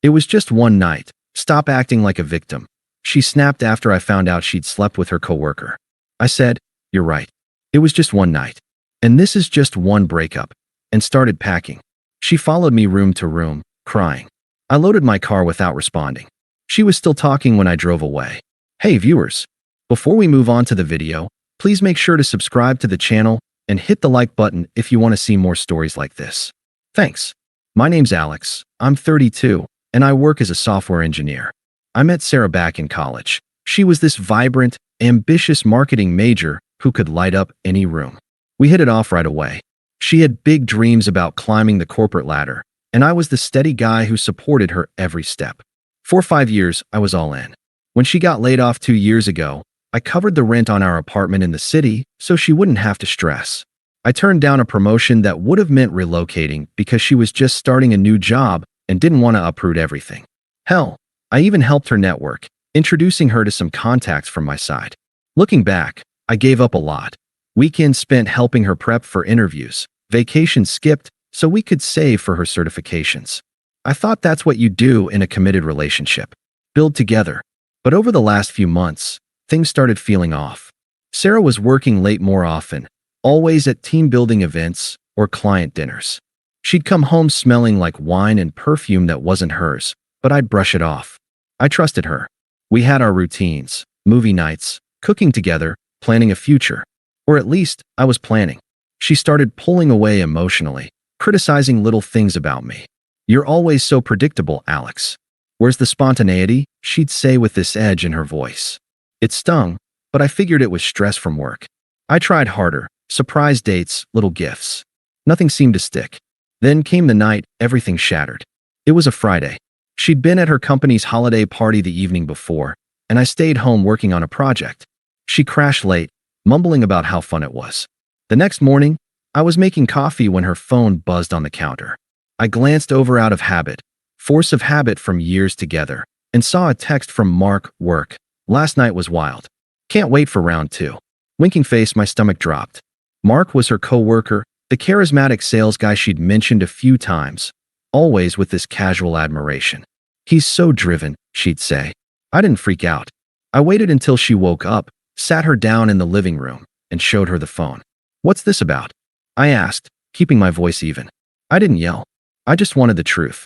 It was just one night. Stop acting like a victim. She snapped after I found out she'd slept with her coworker. I said, you're right. It was just one night. And this is just one breakup. And started packing. She followed me room to room, crying. I loaded my car without responding. She was still talking when I drove away. Hey viewers, before we move on to the video, please make sure to subscribe to the channel and hit the like button if you want to see more stories like this. Thanks. My name's Alex, I'm 32, and I work as a software engineer. I met Sarah back in college. She was this vibrant, ambitious marketing major who could light up any room. We hit it off right away. She had big dreams about climbing the corporate ladder, and I was the steady guy who supported her every step. For 5 years, I was all in. When she got laid off 2 years ago, I covered the rent on our apartment in the city so she wouldn't have to stress. I turned down a promotion that would have meant relocating because she was just starting a new job and didn't want to uproot everything. Hell, I even helped her network, introducing her to some contacts from my side. Looking back, I gave up a lot. Weekends spent helping her prep for interviews, vacations skipped so we could save for her certifications. I thought that's what you do in a committed relationship. Build together. But over the last few months, things started feeling off. Sarah was working late more often, always at team-building events or client dinners. She'd come home smelling like wine and perfume that wasn't hers, but I'd brush it off. I trusted her. We had our routines, movie nights, cooking together, planning a future. Or at least, I was planning. She started pulling away emotionally, criticizing little things about me. You're always so predictable, Alex. Where's the spontaneity? She'd say with this edge in her voice. It stung, but I figured it was stress from work. I tried harder, surprise dates, little gifts. Nothing seemed to stick. Then came the night, everything shattered. It was a Friday. She'd been at her company's holiday party the evening before, and I stayed home working on a project. She crashed late, mumbling about how fun it was. The next morning, I was making coffee when her phone buzzed on the counter. I glanced over out of habit, force of habit from years together, and saw a text from Mark, work. Last night was wild. Can't wait for round 2. Winking face, my stomach dropped. Mark was her coworker, the charismatic sales guy she'd mentioned a few times, always with this casual admiration. He's so driven, she'd say. I didn't freak out. I waited until she woke up, sat her down in the living room, and showed her the phone. What's this about? I asked, keeping my voice even. I didn't yell. I just wanted the truth.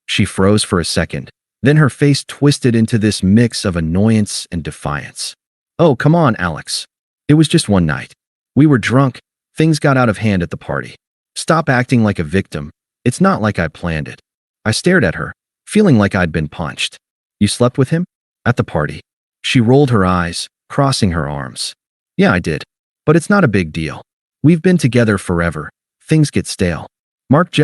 She froze for a second, then her face twisted into this mix of annoyance and defiance. Oh, come on, Alex. It was just one night. We were drunk. Things got out of hand at the party. Stop acting like a victim. It's not like I planned it. I stared at her, feeling like I'd been punched. You slept with him? At the party. She rolled her eyes, crossing her arms. Yeah, I did. But it's not a big deal. We've been together forever. Things get stale. Mark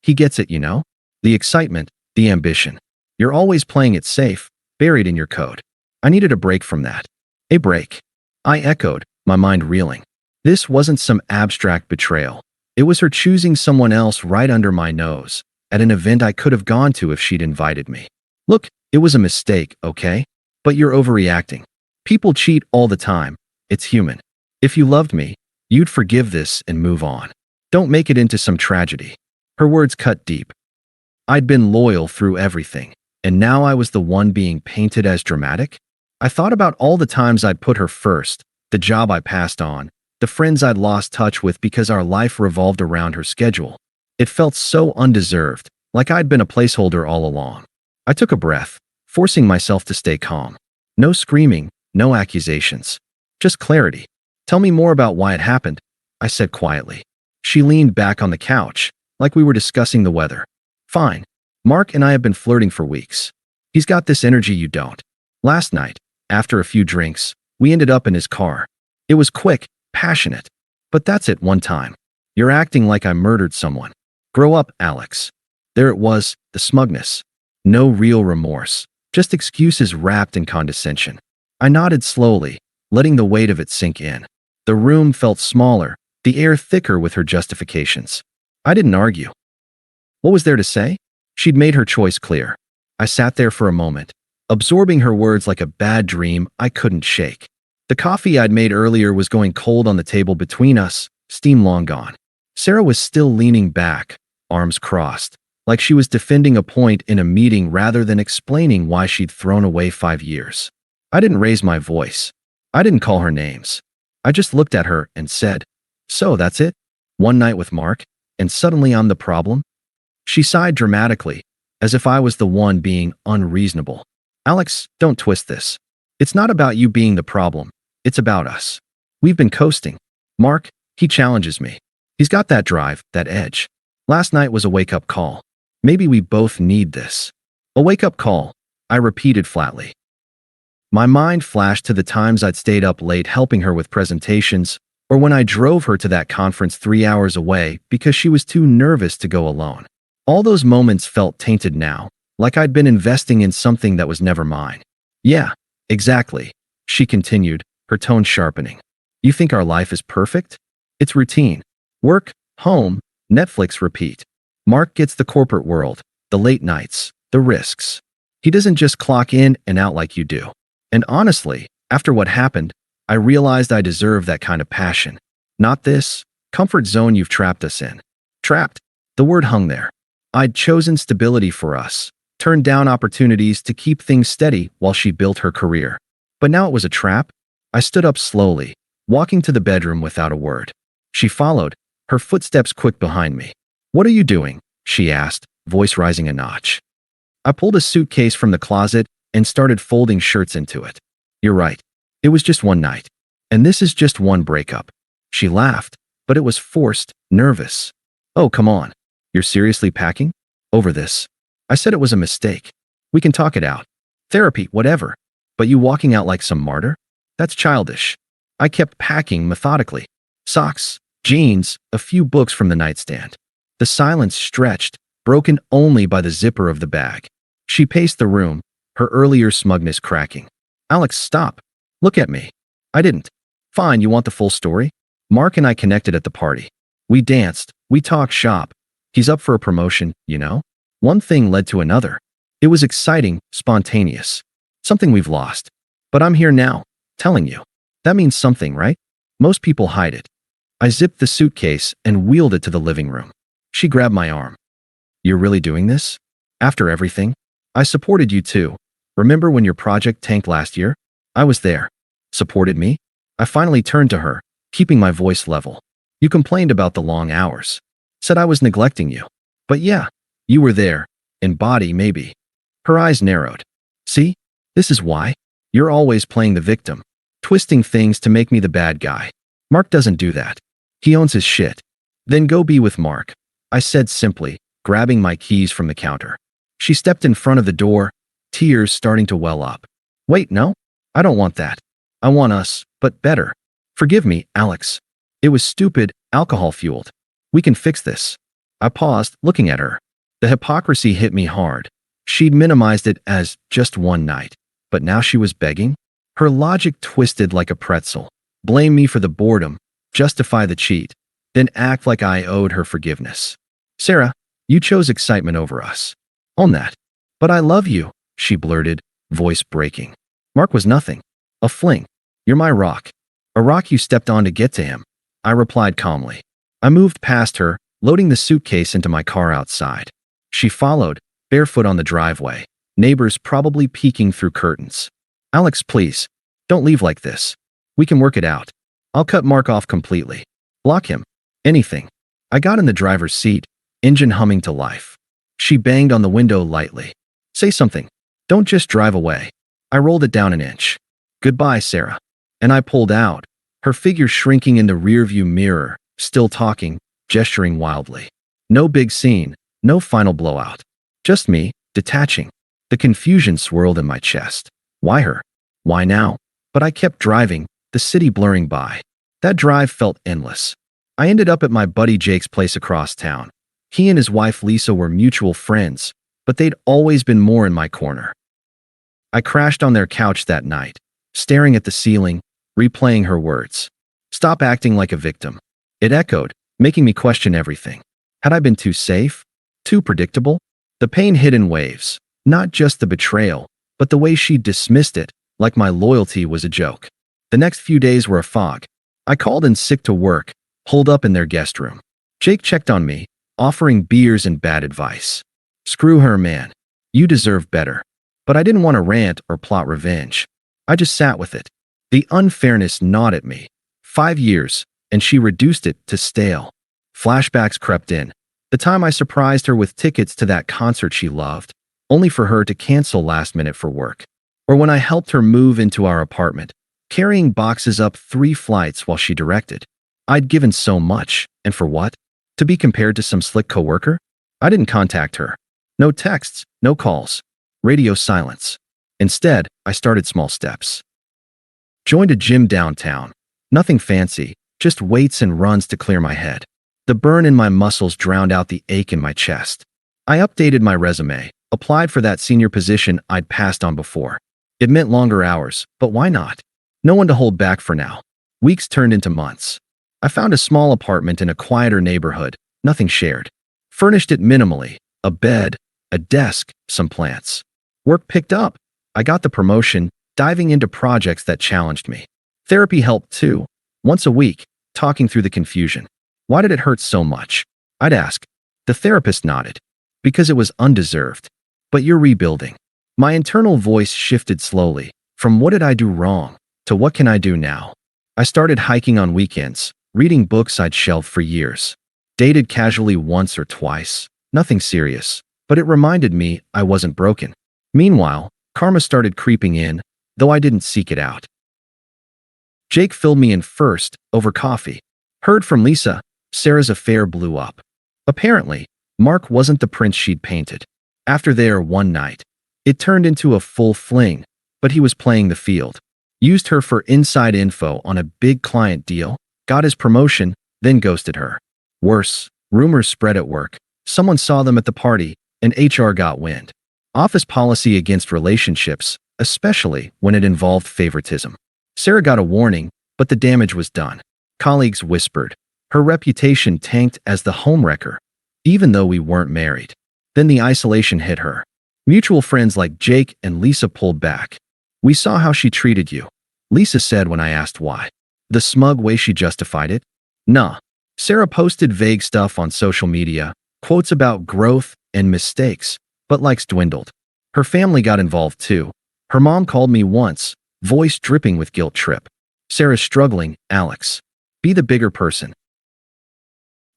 he gets it, you know? The excitement, the ambition. You're always playing it safe, buried in your code. I needed a break from that. A break. I echoed, my mind reeling. This wasn't some abstract betrayal. It was her choosing someone else right under my nose, at an event I could have gone to if she'd invited me. Look, it was a mistake, okay? But you're overreacting. People cheat all the time. It's human. If you loved me, you'd forgive this and move on. Don't make it into some tragedy. Her words cut deep. I'd been loyal through everything, and now I was the one being painted as dramatic? I thought about all the times I'd put her first, the job I passed on, the friends I'd lost touch with because our life revolved around her schedule. It felt so undeserved, like I'd been a placeholder all along. I took a breath, forcing myself to stay calm. No screaming, no accusations. Just clarity. Tell me more about why it happened, I said quietly. She leaned back on the couch, like we were discussing the weather. Fine. Mark and I have been flirting for weeks. He's got this energy you don't. Last night, after a few drinks, we ended up in his car. It was quick, passionate. But that's it one time. You're acting like I murdered someone. Grow up, Alex. There it was, the smugness. No real remorse, just excuses wrapped in condescension. I nodded slowly, letting the weight of it sink in. The room felt smaller, the air thicker with her justifications. I didn't argue. What was there to say? She'd made her choice clear. I sat there for a moment, absorbing her words like a bad dream I couldn't shake. The coffee I'd made earlier was going cold on the table between us, steam long gone. Sarah was still leaning back, arms crossed, like she was defending a point in a meeting rather than explaining why she'd thrown away 5 years. I didn't raise my voice. I didn't call her names. I just looked at her and said, "So that's it? One night with Mark, and suddenly I'm the problem?" She sighed dramatically, as if I was the one being unreasonable. "Alex, don't twist this. It's not about you being the problem. It's about us. We've been coasting. Mark, he challenges me. He's got that drive, that edge. Last night was a wake-up call. Maybe we both need this." "A wake-up call," I repeated flatly. My mind flashed to the times I'd stayed up late helping her with presentations, or when I drove her to that conference 3 hours away because she was too nervous to go alone. All those moments felt tainted now, like I'd been investing in something that was never mine. "Yeah, exactly," she continued, her tone sharpening. "You think our life is perfect? It's routine. Work, home, Netflix, repeat. Mark gets the corporate world, the late nights, the risks. He doesn't just clock in and out like you do. And honestly, after what happened, I realized I deserve that kind of passion. Not this comfort zone you've trapped us in." Trapped. The word hung there. I'd chosen stability for us, turned down opportunities to keep things steady while she built her career. But now it was a trap. I stood up slowly, walking to the bedroom without a word. She followed, her footsteps quick behind me. "What are you doing?" she asked, voice rising a notch. I pulled a suitcase from the closet and started folding shirts into it. "You're right. It was just one night. And this is just one breakup." She laughed, but it was forced, nervous. "Oh, come on. You're seriously packing? Over this?" I said it was a mistake. "We can talk it out. Therapy, whatever. But you walking out like some martyr? That's childish." I kept packing methodically. Socks, jeans, a few books from the nightstand. The silence stretched, broken only by the zipper of the bag. She paced the room, her earlier smugness cracking. "Alex, stop. Look at me." I didn't. "Fine, you want the full story?" Mark and I connected at the party. We danced, we talked shop. He's up for a promotion, you know? One thing led to another. It was exciting, spontaneous. Something we've lost. But I'm here now, telling you. That means something, right? Most people hide it. I zipped the suitcase and wheeled it to the living room. She grabbed my arm. "You're really doing this? After everything? I supported you too. Remember when your project tanked last year? I was there." "Supported me?" I finally turned to her, keeping my voice level. "You complained about the long hours. Said I was neglecting you. But yeah, you were there. In body, maybe." Her eyes narrowed. "See? This is why. You're always playing the victim. Twisting things to make me the bad guy. Mark doesn't do that. He owns his shit." "Then go be with Mark," I said simply, grabbing my keys from the counter. She stepped in front of the door, tears starting to well up. "Wait, no? I don't want that. I want us, but better. Forgive me, Alex. It was stupid, alcohol-fueled. We can fix this." I paused, looking at her. The hypocrisy hit me hard. She'd minimized it as just one night, but now she was begging? Her logic twisted like a pretzel. Blame me for the boredom, justify the cheat, then act like I owed her forgiveness. "Sarah, you chose excitement over us. Own that." "But I love you," she blurted, voice breaking. "Mark was nothing. A fling. You're my rock. A rock you stepped on to get to him," I replied calmly. I moved past her, loading the suitcase into my car outside. She followed, barefoot on the driveway, neighbors probably peeking through curtains. "Alex, please. Don't leave like this. We can work it out. I'll cut Mark off completely. Block him. Anything." I got in the driver's seat, engine humming to life. She banged on the window lightly. "Say something. Don't just drive away." I rolled it down an inch. "Goodbye, Sarah." And I pulled out, her figure shrinking in the rearview mirror, still talking, gesturing wildly. No big scene, no final blowout. Just me, detaching. The confusion swirled in my chest. Why her? Why now? But I kept driving, the city blurring by. That drive felt endless. I ended up at my buddy Jake's place across town. He and his wife Lisa were mutual friends, but they'd always been more in my corner. I crashed on their couch that night, staring at the ceiling, replaying her words. "Stop acting like a victim." It echoed, making me question everything. Had I been too safe? Too predictable? The pain hit in waves, not just the betrayal, but the way she dismissed it, like my loyalty was a joke. The next few days were a fog. I called in sick to work, holed up in their guest room. Jake checked on me, offering beers and bad advice. Screw her, man. You deserve better. But I didn't want to rant or plot revenge. I just sat with it. The unfairness gnawed at me. 5 years, and she reduced it to stale. Flashbacks crept in. The time I surprised her with tickets to that concert she loved, only for her to cancel last minute for work. Or when I helped her move into our apartment, carrying boxes up 3 flights while she directed. I'd given so much, and for what? To be compared to some slick coworker? I didn't contact her. No texts, no calls. Radio silence. Instead, I started small steps. Joined a gym downtown. Nothing fancy, just weights and runs to clear my head. The burn in my muscles drowned out the ache in my chest. I updated my resume, applied for that senior position I'd passed on before. It meant longer hours, but why not? No one to hold back for now. Weeks turned into months. I found a small apartment in a quieter neighborhood, nothing shared. Furnished it minimally, a bed, a desk, some plants. Work picked up. I got the promotion, diving into projects that challenged me. Therapy helped too. Once a week, talking through the confusion. Why did it hurt so much? I'd ask. The therapist nodded. Because it was undeserved. But you're rebuilding. My internal voice shifted slowly, from what did I do wrong, to what can I do now? I started hiking on weekends, reading books I'd shelved for years. Dated casually once or twice, nothing serious, but it reminded me I wasn't broken. Meanwhile, karma started creeping in, though I didn't seek it out. Jake filled me in first, over coffee. Heard from Lisa, Sarah's affair blew up. Apparently, Mark wasn't the prince she'd painted. After there one night, it turned into a full fling, but he was playing the field. Used her for inside info on a big client deal, got his promotion, then ghosted her. Worse, rumors spread at work. Someone saw them at the party, and HR got wind. Office policy against relationships, especially when it involved favoritism. Sarah got a warning, but the damage was done. Colleagues whispered. Her reputation tanked as the homewrecker, even though we weren't married. Then the isolation hit her. Mutual friends like Jake and Lisa pulled back. We saw how she treated you, Lisa said when I asked why. The smug way she justified it? Nah. Sarah posted vague stuff on social media, quotes about growth and mistakes, but likes dwindled. Her family got involved too. Her mom called me once, voice dripping with guilt trip. Sarah's struggling, Alex. Be the bigger person.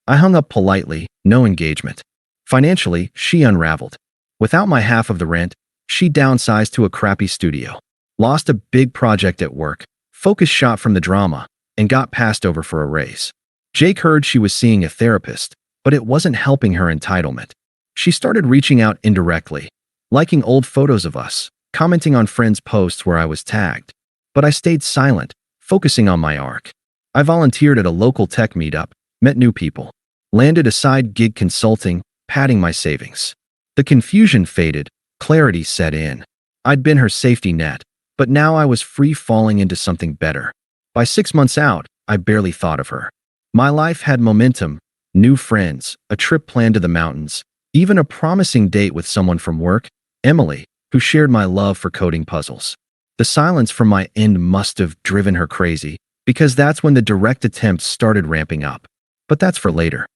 I hung up politely, no engagement. Financially, she unraveled. Without my half of the rent, she downsized to a crappy studio. Lost a big project at work, focus shot from the drama, and got passed over for a raise. Jake heard she was seeing a therapist, but it wasn't helping her entitlement. She started reaching out indirectly, liking old photos of us, commenting on friends' posts where I was tagged. But I stayed silent, focusing on my arc. I volunteered at a local tech meetup, met new people, landed a side gig consulting, padding my savings. The confusion faded, clarity set in. I'd been her safety net, but now I was free falling into something better. By 6 months out, I barely thought of her. My life had momentum, new friends, a trip planned to the mountains, even a promising date with someone from work, Emily, who shared my love for coding puzzles. The silence from my end must have driven her crazy, because that's when the direct attempts started ramping up. But that's for later.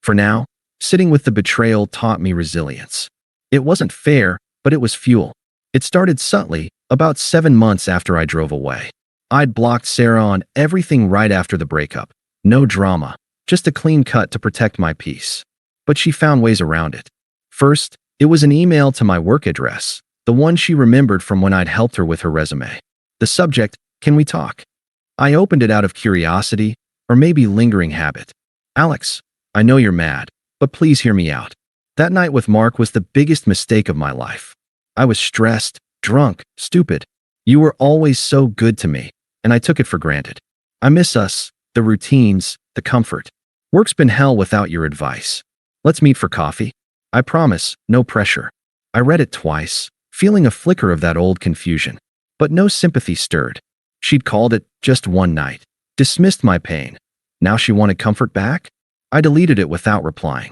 For now, sitting with the betrayal taught me resilience. It wasn't fair, but it was fuel. It started subtly, about 7 months after I drove away. I'd blocked Sarah on everything right after the breakup. No drama, just a clean cut to protect my peace. But she found ways around it. First, it was an email to my work address, the one she remembered from when I'd helped her with her resume. The subject, "Can we talk?" I opened it out of curiosity, or maybe lingering habit. Alex, I know you're mad, but please hear me out. That night with Mark was the biggest mistake of my life. I was stressed, drunk, stupid. You were always so good to me, and I took it for granted. I miss us, the routines, the comfort. Work's been hell without your advice. Let's meet for coffee. I promise, no pressure. I read it twice, feeling a flicker of that old confusion. But no sympathy stirred. She'd called it just one night, dismissed my pain. Now she wanted comfort back? I deleted it without replying.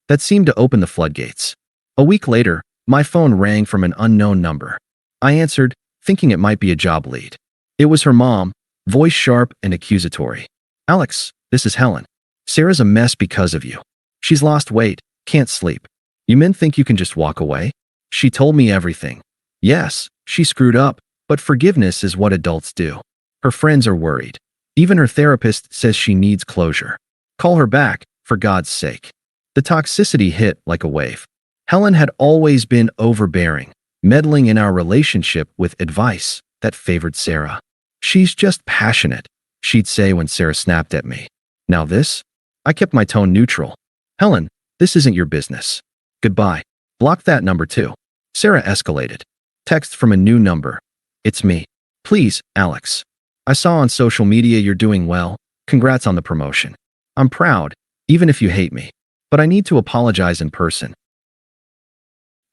That seemed to open the floodgates. A week later, my phone rang from an unknown number. I answered, thinking it might be a job lead. It was her mom, voice sharp and accusatory. Alex, this is Helen. Sarah's a mess because of you. She's lost weight, Can't sleep. You men think you can just walk away? She told me everything. Yes, she screwed up, but forgiveness is what adults do. Her friends are worried. Even her therapist says she needs closure. Call her back, for God's sake. The toxicity hit like a wave. Helen had always been overbearing, meddling in our relationship with advice that favored Sarah. She's just passionate, she'd say when Sarah snapped at me. Now this? I kept my tone neutral. Helen, this isn't your business. Goodbye. Block that number too. Sarah escalated. Text from a new number. It's me. Please, Alex. I saw on social media you're doing well. Congrats on the promotion. I'm proud, even if you hate me. But I need to apologize in person.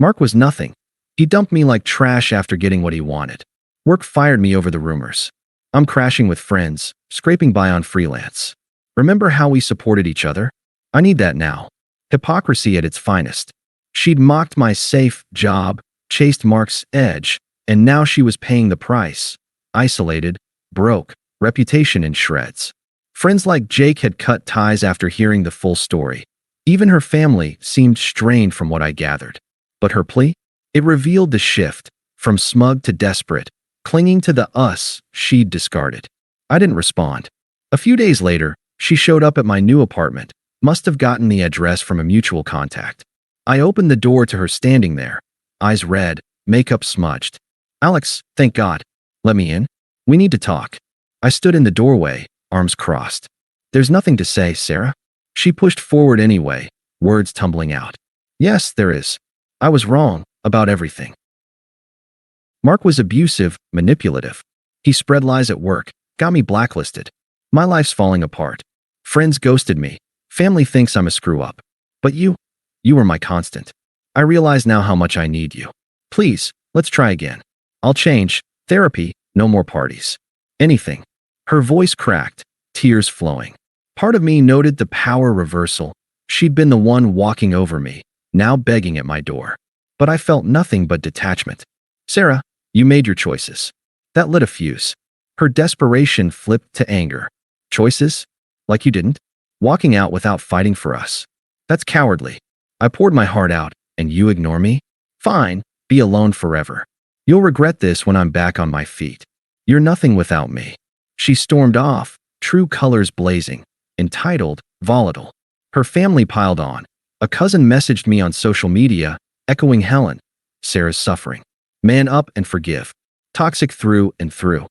Mark was nothing. He dumped me like trash after getting what he wanted. Work fired me over the rumors. I'm crashing with friends, scraping by on freelance. Remember how we supported each other? I need that now. Hypocrisy at its finest. She'd mocked my safe job, chased Mark's edge, and now she was paying the price. Isolated, broke, reputation in shreds. Friends like Jake had cut ties after hearing the full story. Even her family seemed strained from what I gathered. But her plea? It revealed the shift, from smug to desperate, clinging to the us she'd discarded. I didn't respond. A few days later, she showed up at my new apartment, must have gotten the address from a mutual contact. I opened the door to her standing there, eyes red, makeup smudged. Alex, thank God. Let me in. We need to talk. I stood in the doorway, arms crossed. There's nothing to say, Sarah. She pushed forward anyway, words tumbling out. Yes, there is. I was wrong about everything. Mark was abusive, manipulative. He spread lies at work, got me blacklisted. My life's falling apart. Friends ghosted me. Family thinks I'm a screw-up. But you were my constant. I realize now how much I need you. Please, let's try again. I'll change. Therapy, no more parties. Anything. Her voice cracked, tears flowing. Part of me noted the power reversal. She'd been the one walking over me, now begging at my door. But I felt nothing but detachment. Sarah, you made your choices. That lit a fuse. Her desperation flipped to anger. Choices? Like you didn't? Walking out without fighting for us. That's cowardly. I poured my heart out, and you ignore me? Fine, be alone forever. You'll regret this when I'm back on my feet. You're nothing without me. She stormed off, true colors blazing, entitled, volatile. Her family piled on. A cousin messaged me on social media, echoing Helen. Sarah's suffering. Man up and forgive. Toxic through and through.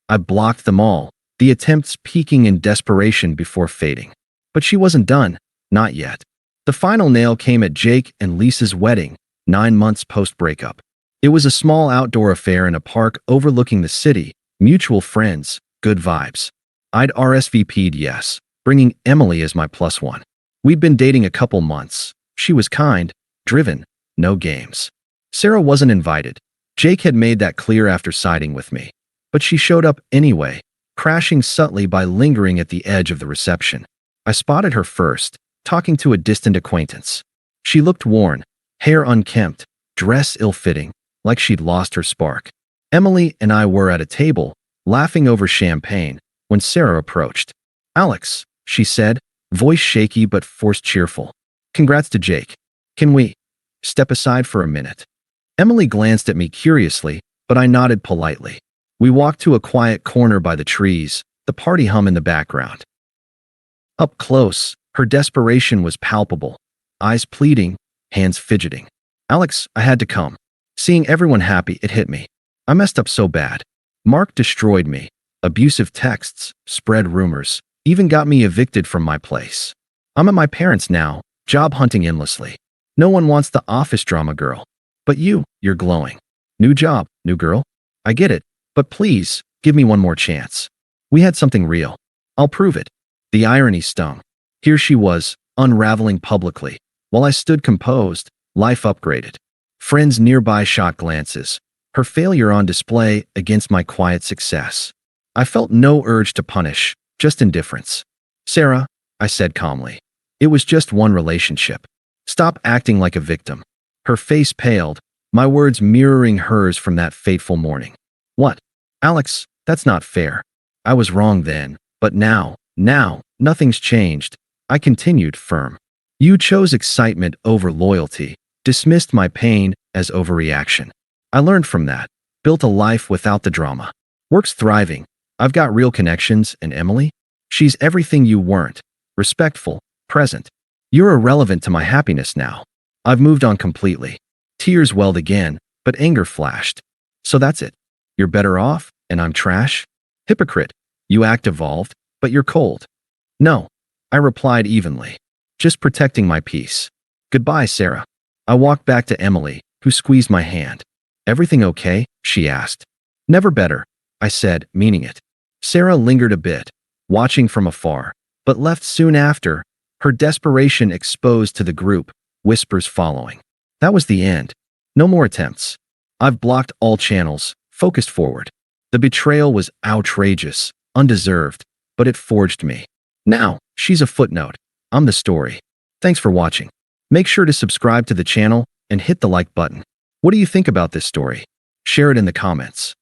I blocked them all, the attempts peaking in desperation before fading. But she wasn't done, not yet. The final nail came at Jake and Lisa's wedding, 9 months post-breakup. It was a small outdoor affair in a park overlooking the city, mutual friends, good vibes. I'd RSVP'd yes, bringing Emily as my plus one. We'd been dating a couple months. She was kind, driven, no games. Sarah wasn't invited. Jake had made that clear after siding with me. But she showed up anyway, crashing subtly by lingering at the edge of the reception. I spotted her first, talking to a distant acquaintance. She looked worn, hair unkempt, dress ill-fitting, like she'd lost her spark. Emily and I were at a table, laughing over champagne, when Sarah approached. Alex, she said, voice shaky but forced cheerful. Congrats to Jake. Can we step aside for a minute? Emily glanced at me curiously, but I nodded politely. We walked to a quiet corner by the trees, the party hum in the background. Up close, her desperation was palpable, eyes pleading, hands fidgeting. Alex, I had to come. Seeing everyone happy, it hit me. I messed up so bad. Mark destroyed me. Abusive texts, spread rumors, even got me evicted from my place. I'm at my parents' now, job hunting endlessly. No one wants the office drama girl. But you're glowing. New job, new girl. I get it, but please, give me one more chance. We had something real. I'll prove it. The irony stung. Here she was, unraveling publicly, while I stood composed, life upgraded. Friends nearby shot glances, her failure on display against my quiet success. I felt no urge to punish, just indifference. Sarah, I said calmly, it was just one relationship. Stop acting like a victim. Her face paled, my words mirroring hers from that fateful morning. What? Alex, that's not fair. I was wrong then, but now, nothing's changed. I continued firm. You chose excitement over loyalty, dismissed my pain as overreaction. I learned from that, built a life without the drama. Work's thriving. I've got real connections, and Emily? She's everything you weren't. Respectful, present. You're irrelevant to my happiness now. I've moved on completely. Tears welled again, but anger flashed. So that's it. You're better off, and I'm trash? Hypocrite. You act evolved, but you're cold. No, I replied evenly. Just protecting my peace. Goodbye, Sarah. I walked back to Emily, who squeezed my hand. Everything okay? She asked. Never better, I said, meaning it. Sarah lingered a bit, watching from afar, but left soon after, her desperation exposed to the group, whispers following. That was the end. No more attempts. I've blocked all channels, focused forward. The betrayal was outrageous, undeserved, but it forged me. Now, she's a footnote. I'm the story. Thanks for watching. Make sure to subscribe to the channel and hit the like button. What do you think about this story? Share it in the comments.